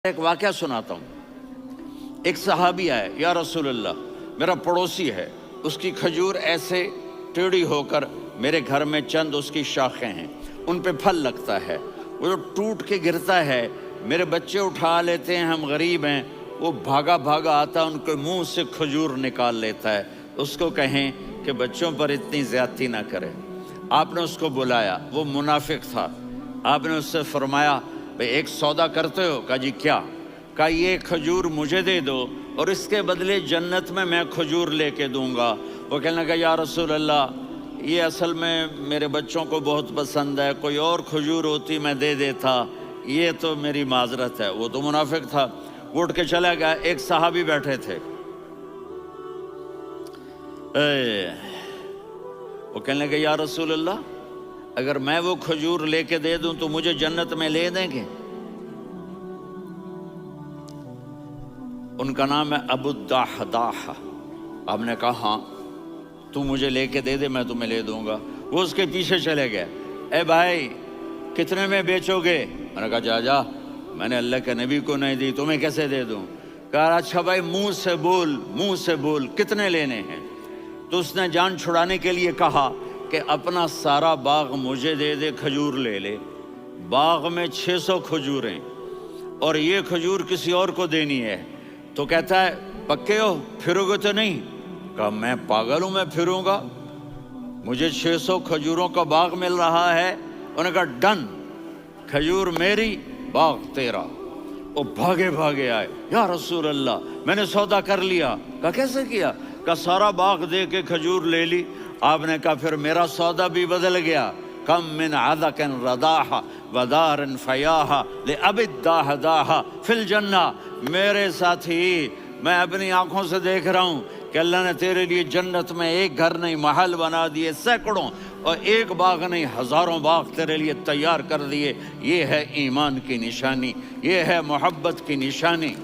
ایک واقعہ سناتا ہوں۔ ایک صحابی آئے، یا رسول اللہ میرا پڑوسی ہے، اس کی کھجور ایسے ٹیڑھی ہو کر میرے گھر میں چند اس کی شاخیں ہیں، ان پہ پھل لگتا ہے، وہ جو ٹوٹ کے گرتا ہے میرے بچے اٹھا لیتے ہیں، ہم غریب ہیں، وہ بھاگا بھاگا آتا ان کے منہ سے کھجور نکال لیتا ہے۔ اس کو کہیں کہ بچوں پر اتنی زیادتی نہ کرے۔ آپ نے اس کو بلایا، وہ منافق تھا۔ آپ نے اس سے فرمایا بھئی ایک سودا کرتے ہو؟ کہا جی کیا؟ کہا یہ کھجور مجھے دے دو اور اس کے بدلے جنت میں کھجور لے کے دوں گا۔ وہ کہنے لگا یا رسول اللہ یہ اصل میں میرے بچوں کو بہت پسند ہے، کوئی اور کھجور ہوتی میں دے دیتا، یہ تو میری معذرت ہے۔ وہ تو منافق تھا، وہ اٹھ کے چلا گیا۔ ایک صحابی بیٹھے تھے، وہ کہنے لگے یا رسول اللہ اگر میں وہ کھجور لے کے دے دوں تو مجھے جنت میں لے دیں گے؟ ان کا نام ہے ابو الدحداح۔ آپ نے کہا ہاں تو مجھے لے کے دے دے، میں تمہیں لے دوں گا۔ وہ اس کے پیچھے چلے گئے، اے بھائی کتنے میں بیچو گے؟ میں نے کہا جا جا، میں نے اللہ کے نبی کو نہیں دی، تمہیں کیسے دے دوں؟ کہا اچھا بھائی منہ سے بول کتنے لینے ہیں؟ تو اس نے جان چھڑانے کے لیے کہا کہ اپنا سارا باغ مجھے دے دے، کھجور لے لے۔ باغ میں 600 کھجوریں اور یہ کھجور کسی اور کو دینی ہے۔ تو کہتا ہے پکے ہو، پھرو گے تو نہیں؟ کہا میں پاگل ہوں، میں پھروں گا؟ مجھے 600 کھجوروں کا باغ مل رہا ہے۔ انہوں نے کہا ڈن، کھجور میری، باغ تیرا۔ وہ بھاگے آئے، یا رسول اللہ میں نے سودا کر لیا۔ کہا کیسے کیا؟ کہا سارا باغ دے کے کھجور لے لی۔ آپ نے کہا پھر میرا سودا بھی بدل گیا۔ کم من عذق رداح ودار فیاح لأب الدحداح فی الجنہ۔ میرے ساتھی میں اپنی آنکھوں سے دیکھ رہا ہوں کہ اللہ نے تیرے لیے جنت میں ایک گھر نہیں محل بنا دیے، سینکڑوں، اور ایک باغ نہیں ہزاروں باغ تیرے لیے تیار کر دیے۔ یہ ہے ایمان کی نشانی، یہ ہے محبت کی نشانی۔